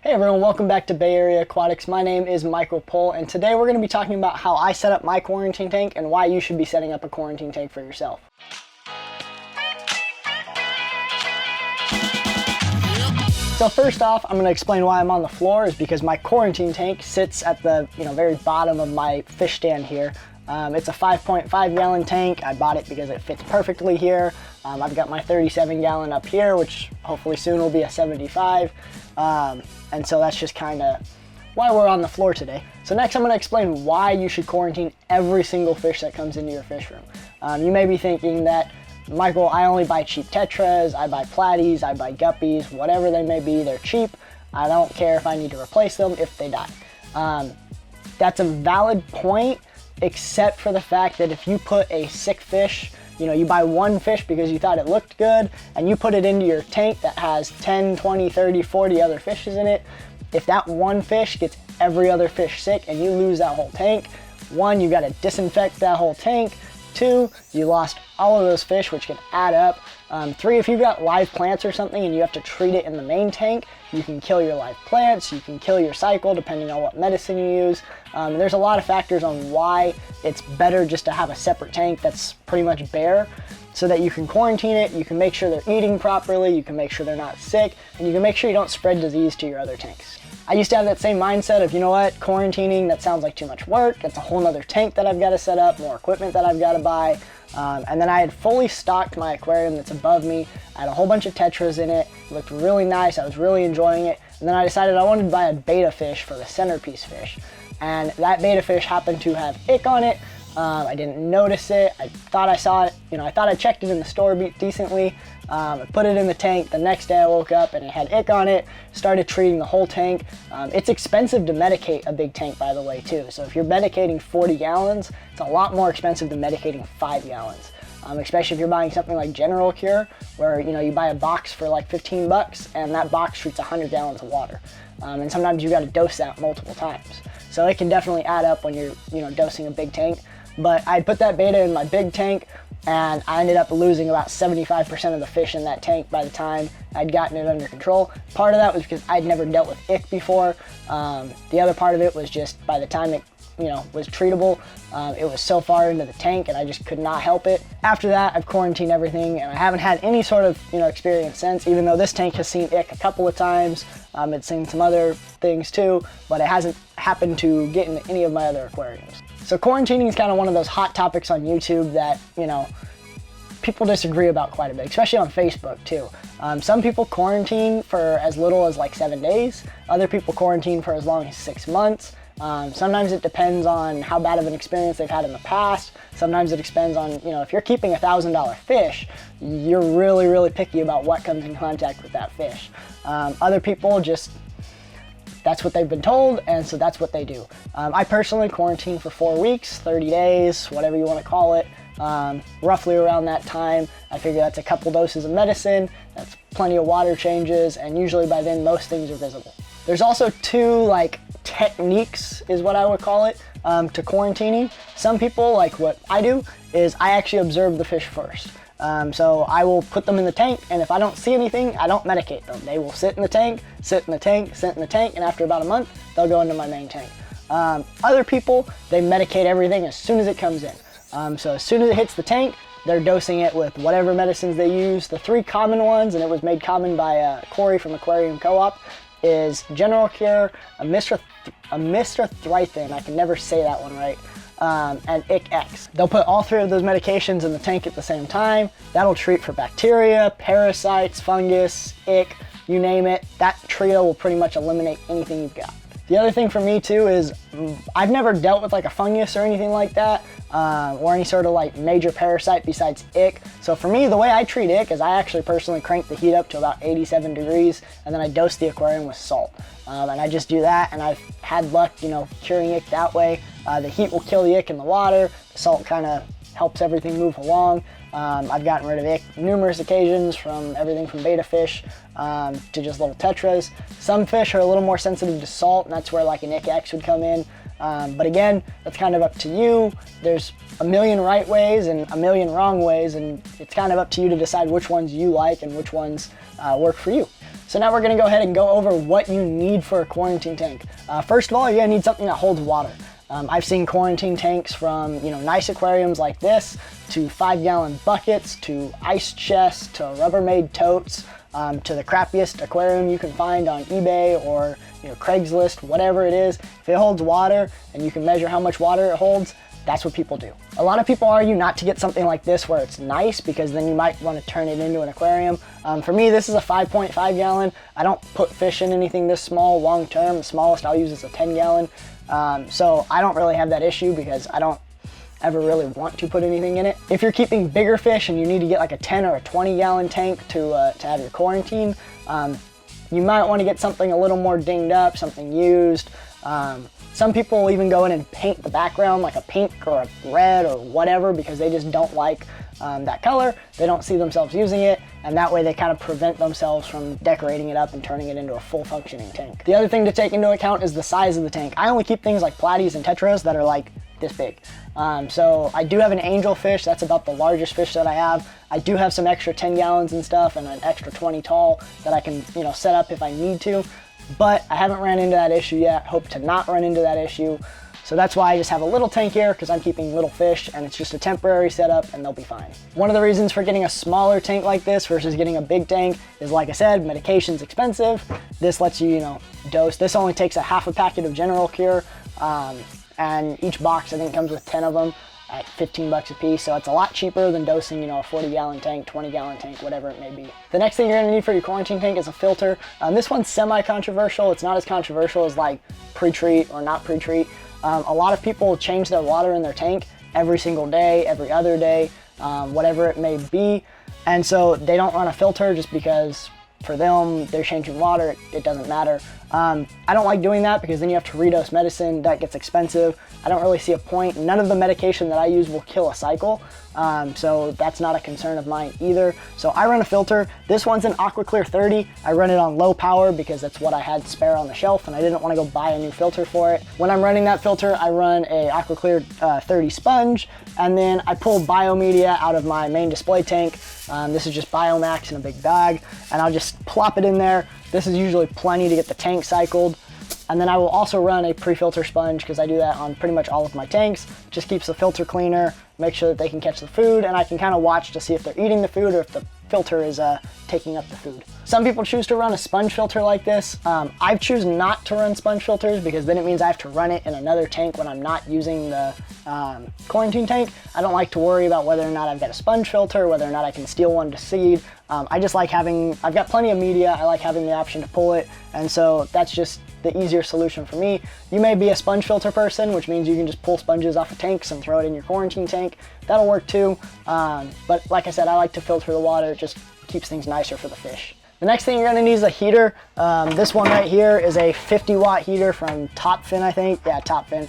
Hey everyone, welcome back to Bay Area Aquatics. My name is Michael Pohl, and today we're going to be talking about how I set up my quarantine tank and why you should be setting up a quarantine tank for yourself. So first off, I'm going to explain why I'm on the floor is because my quarantine tank sits at the very bottom of my fish stand here. It's a 5.5 gallon tank. I bought it because it fits perfectly here. I've got my 37 gallon up here, which hopefully soon will be a 75. And so that's just kind of why we're on the floor today. So next I'm going to explain why you should quarantine every single fish that comes into your fish room. You may be thinking that, Michael, I only buy cheap tetras, I buy platies, I buy guppies, whatever they may be, they're cheap. I don't care if I need to replace them if they die. That's a valid point, except for the fact that if you put a sick fish, you buy one fish because you thought it looked good, and you put it into your tank that has 10, 20, 30, 40 other fishes in it, if that one fish gets every other fish sick and you lose that whole tank, one, you gotta disinfect that whole tank. Two, you lost all of those fish, which can add up. Three, if you've got live plants or something and you have to treat it in the main tank, you can kill your live plants, you can kill your cycle depending on what medicine you use. There's a lot of factors on why it's better just to have a separate tank that's pretty much bare, so that you can quarantine it, you can make sure they're eating properly, you can make sure they're not sick, and you can make sure you don't spread disease to your other tanks. I used to have that same mindset of, quarantining, that sounds like too much work. It's a whole nother tank that I've got to set up, more equipment that I've got to buy. And then I had fully stocked my aquarium that's above me. I had a whole bunch of tetras in it. It looked really nice. I was really enjoying it. And then I decided I wanted to buy a betta fish for the centerpiece fish. And that betta fish happened to have ick on it. I didn't notice it. I thought I saw it, I thought I checked it in the store decently. I put it in the tank. The next day I woke up and it had ick on it, started treating the whole tank. It's expensive to medicate a big tank, by the way, too. So if you're medicating 40 gallons, it's a lot more expensive than medicating 5 gallons. Especially if you're buying something like General Cure, where you buy a box for like 15 bucks and that box treats 100 gallons of water. And sometimes you got to dose that multiple times. So it can definitely add up when you're dosing a big tank. But I put that betta in my big tank, and I ended up losing about 75% of the fish in that tank by the time I'd gotten it under control. Part of that was because I'd never dealt with ick before. The other part of it was just by the time it was treatable, it was so far into the tank and I just could not help it. After that, I've quarantined everything and I haven't had any sort of experience since, even though this tank has seen ick a couple of times. It's seen some other things too, but it hasn't happened to get into any of my other aquariums. So quarantining is kind of one of those hot topics on YouTube that, people disagree about quite a bit, especially on Facebook too. Some people quarantine for as little as like 7 days. Other people quarantine for as long as 6 months. Sometimes it depends on how bad of an experience they've had in the past. Sometimes it depends on, if you're keeping $1,000 fish, you're really, really picky about what comes in contact with that fish. Other people just, that's what they've been told, and so that's what they do. I personally quarantine for 4 weeks, 30 days, whatever you want to call it. Roughly around that time, I figure that's a couple doses of medicine, that's plenty of water changes, and usually by then most things are visible. There's also two techniques, is what I would call it, to quarantining. Some people, like what I do, is I actually observe the fish first. So I will put them in the tank, and if I don't see anything, I don't medicate them. They will sit in the tank, sit in the tank, sit in the tank, and after about a month, they'll go into my main tank. Other people, they medicate everything as soon as it comes in. So as soon as it hits the tank, they're dosing it with whatever medicines they use. The 3 common ones, and it was made common by Corey from Aquarium Co-op, is General Cure, a mistrathrithrin, I can never say that one right, and ICX. They'll put all 3 of those medications in the tank at the same time. That'll treat for bacteria, parasites, fungus, ick, you name it. That trio will pretty much eliminate anything you've got. The other thing for me too is I've never dealt with like a fungus or anything like that, or any sort of major parasite besides ick. So for me, the way I treat ick is I actually personally crank the heat up to about 87 degrees, and then I dose the aquarium with salt. And I just do that, and I've had luck, curing ick that way. The heat will kill the ick in the water. The salt kind of helps everything move along. I've gotten rid of ick numerous occasions, from everything from betta fish to just little tetras. Some fish are a little more sensitive to salt, and that's where like an ICX would come in. But again, that's kind of up to you. There's a million right ways and a million wrong ways, and it's kind of up to you to decide which ones you like and which ones work for you. So now we're gonna go ahead and go over what you need for a quarantine tank. First of all, you're gonna need something that holds water. I've seen quarantine tanks from, nice aquariums like this, to 5-gallon buckets, to ice chests, to Rubbermaid totes, to the crappiest aquarium you can find on eBay or Craigslist, whatever it is. If it holds water and you can measure how much water it holds, that's what people do. A lot of people argue not to get something like this where it's nice, because then you might want to turn it into an aquarium. For me, this is a 5.5 gallon. I don't put fish in anything this small long term. The smallest I'll use is a 10 gallon. So I don't really have that issue because I don't ever really want to put anything in it. If you're keeping bigger fish and you need to get like a 10 or a 20 gallon tank to have your quarantine, you might want to get something a little more dinged up, something used. Some people will even go in and paint the background like a pink or a red or whatever, because they just don't like that color. They don't see themselves using it, and that way they kind of prevent themselves from decorating it up and turning it into a full functioning tank. The other thing to take into account is the size of the tank. I only keep things like platies and tetras that are like this big. So I do have an angelfish. That's about the largest fish that I have. I do have some extra 10 gallons and stuff and an extra 20 tall that I can set up if I need to. But I haven't ran into that issue yet. Hope to not run into that issue. So that's why I just have a little tank here, because I'm keeping little fish and it's just a temporary setup and they'll be fine. One of the reasons for getting a smaller tank like this versus getting a big tank is, like I said, medication's expensive. This lets you, dose. This only takes a half a packet of General Cure, and each box I think comes with 10 of them at 15 bucks a piece, so it's a lot cheaper than dosing, a 40-gallon tank, 20-gallon tank, whatever it may be. The next thing you're gonna need for your quarantine tank is a filter. This one's semi-controversial. It's not as controversial as like pre-treat or not pre-treat. A lot of people change their water in their tank every single day, every other day, whatever it may be, and so they don't run a filter just because for them, they're changing water, it doesn't matter. I don't like doing that because then you have to redose medicine. That gets expensive. I don't really see a point. None of the medication that I use will kill a cycle, so that's not a concern of mine either. So I run a filter. This one's an AquaClear 30. I run it on low power because that's what I had spare on the shelf and I didn't want to go buy a new filter for it. When I'm running that filter, I run a AquaClear 30 sponge, and then I pull biomedia out of my main display tank. This is just Biomax in a big bag, and I'll just plop it in there. This is usually plenty to get the tank cycled. And then I will also run a pre-filter sponge because I do that on pretty much all of my tanks. It just keeps the filter cleaner, make sure that they can catch the food, and I can kind of watch to see if they're eating the food or if the filter is taking up the food. Some people choose to run a sponge filter like this. I choose not to run sponge filters because then it means I have to run it in another tank when I'm not using the quarantine tank. I don't like to worry about whether or not I've got a sponge filter, whether or not I can steal one to seed. I just like I've got plenty of media, I like having the option to pull it, and so that's just the easier solution for me. You may be a sponge filter person, which means you can just pull sponges off of tanks and throw it in your quarantine tank. That'll work too, but like I said, I like to filter the water. It just keeps things nicer for the fish. The next thing you're gonna need is a heater. This one right here is a 50-watt heater from Topfin, I think. Yeah, Topfin.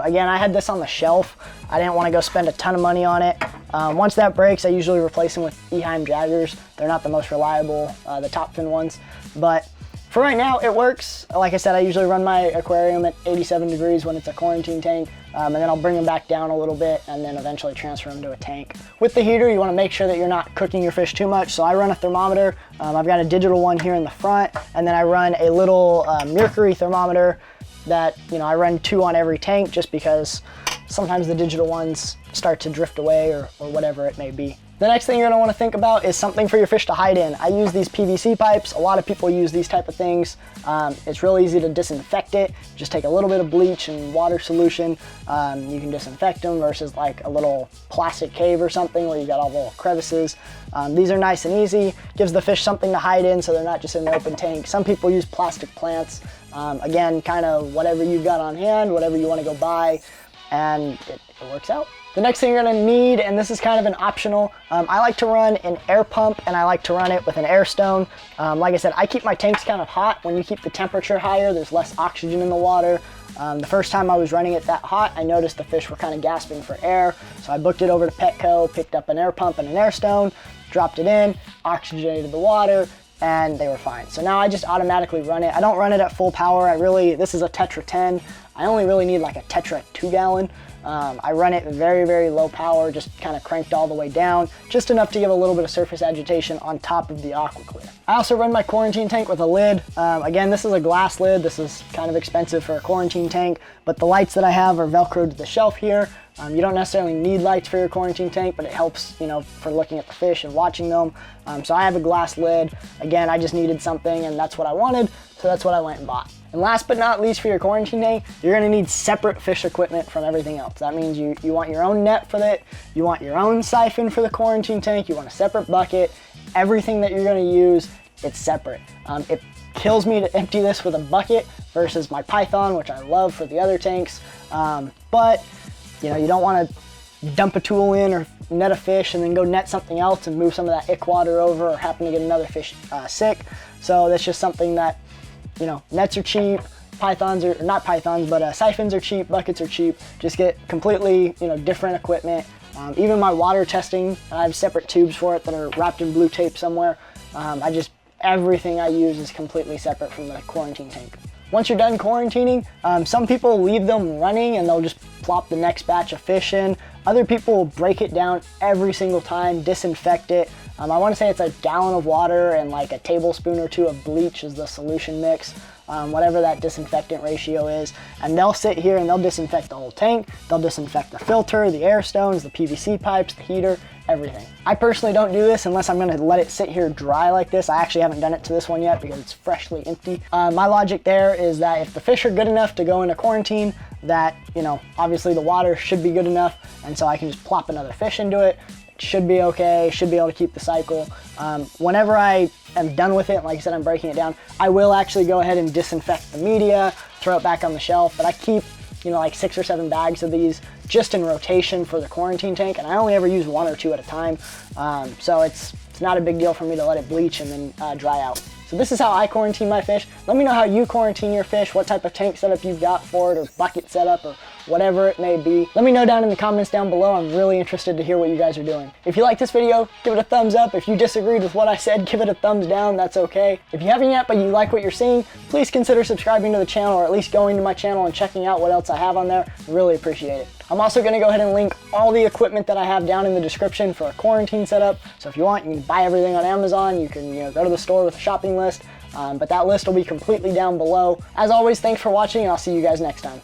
Again, I had this on the shelf. I didn't want to go spend a ton of money on it. Once that breaks, I usually replace them with Eheim Jaggers. They're not the most reliable, the Topfin ones, but for right now, it works. Like I said, I usually run my aquarium at 87 degrees when it's a quarantine tank, and then I'll bring them back down a little bit and then eventually transfer them to a tank. With the heater, you want to make sure that you're not cooking your fish too much, so I run a thermometer. I've got a digital one here in the front, and then I run a little mercury thermometer that, I run 2 on every tank just because sometimes the digital ones start to drift away or whatever it may be. The next thing you're gonna wanna think about is something for your fish to hide in. I use these PVC pipes. A lot of people use these type of things. It's really easy to disinfect it. Just take a little bit of bleach and water solution. You can disinfect them versus like a little plastic cave or something where you got all the little crevices. These are nice and easy. Gives the fish something to hide in so they're not just in the open tank. Some people use plastic plants. Again, kind of whatever you've got on hand, whatever you wanna go buy, and it works out. The next thing you're gonna need, and this is kind of an optional, I like to run an air pump and I like to run it with an airstone. Like I said, I keep my tanks kind of hot. When you keep the temperature higher, there's less oxygen in the water. The first time I was running it that hot, I noticed the fish were kind of gasping for air. So I booked it over to Petco, picked up an air pump and an airstone, dropped it in, oxygenated the water, and they were fine. So now I just automatically run it. I don't run it at full power. This is a Tetra 10. I only really need like a Tetra 2 gallon. I run it very, very low power, just kind of cranked all the way down, just enough to give a little bit of surface agitation on top of the AquaClear. I also run my quarantine tank with a lid. Again, this is a glass lid. This is kind of expensive for a quarantine tank, but the lights that I have are Velcroed to the shelf here. You don't necessarily need lights for your quarantine tank, but it helps, you know, for looking at the fish and watching them. So I have a glass lid. Again, I just needed something and that's what I wanted, so that's what I went and bought. And last but not least, for your quarantine tank, you're gonna need separate fish equipment from everything else. That means you want your own net for it, you want your own siphon for the quarantine tank, you want a separate bucket. Everything that you're gonna use, it's separate. It kills me to empty this with a bucket versus my Python, which I love for the other tanks. But you know, you don't want to dump a tool in or net a fish and then go net something else and move some of that ick water over or happen to get another fish sick. So that's just something that, you know, nets are cheap, pythons are, not pythons, but siphons are cheap, buckets are cheap. Just get completely, you know, different equipment. Even my water testing, I have separate tubes for it that are wrapped in blue tape somewhere. Everything I use is completely separate from the quarantine tank. Once you're done quarantining, some people leave them running and they'll just plop the next batch of fish in. Other people will break it down every single time, disinfect it. I want to say it's a gallon of water and like a tablespoon or two of bleach is the solution mix, whatever that disinfectant ratio is. And they'll sit here and they'll disinfect the whole tank. They'll disinfect the filter, the air stones, the PVC pipes, the heater, everything. I personally don't do this unless I'm gonna let it sit here dry like this. I actually haven't done it to this one yet because it's freshly empty. My logic there is that if the fish are good enough to go into quarantine, that, you know, obviously the water should be good enough, and so I can just plop another fish into it. It should be okay, should be able to keep the cycle. Whenever I am done with it, like I said, I'm breaking it down, I will actually go ahead and disinfect the media, throw it back on the shelf, but I keep, you know, like 6 or 7 bags of these just in rotation for the quarantine tank, and I only ever use 1 or 2 at a time. So it's not a big deal for me to let it bleach and then dry out. So this is how I quarantine my fish. Let me know how you quarantine your fish, what type of tank setup you've got for it, or bucket setup, or whatever it may be. Let me know down in the comments down below. I'm really interested to hear what you guys are doing. If you like this video, give it a thumbs up. If you disagreed with what I said, give it a thumbs down. That's okay. If you haven't yet, but you like what you're seeing, please consider subscribing to the channel, or at least going to my channel and checking out what else I have on there. Really appreciate it. I'm also going to go ahead and link all the equipment that I have down in the description for a quarantine setup. So if you want, you can buy everything on Amazon. You can, you know, go to the store with a shopping list. But that list will be completely down below. As always, thanks for watching, and I'll see you guys next time.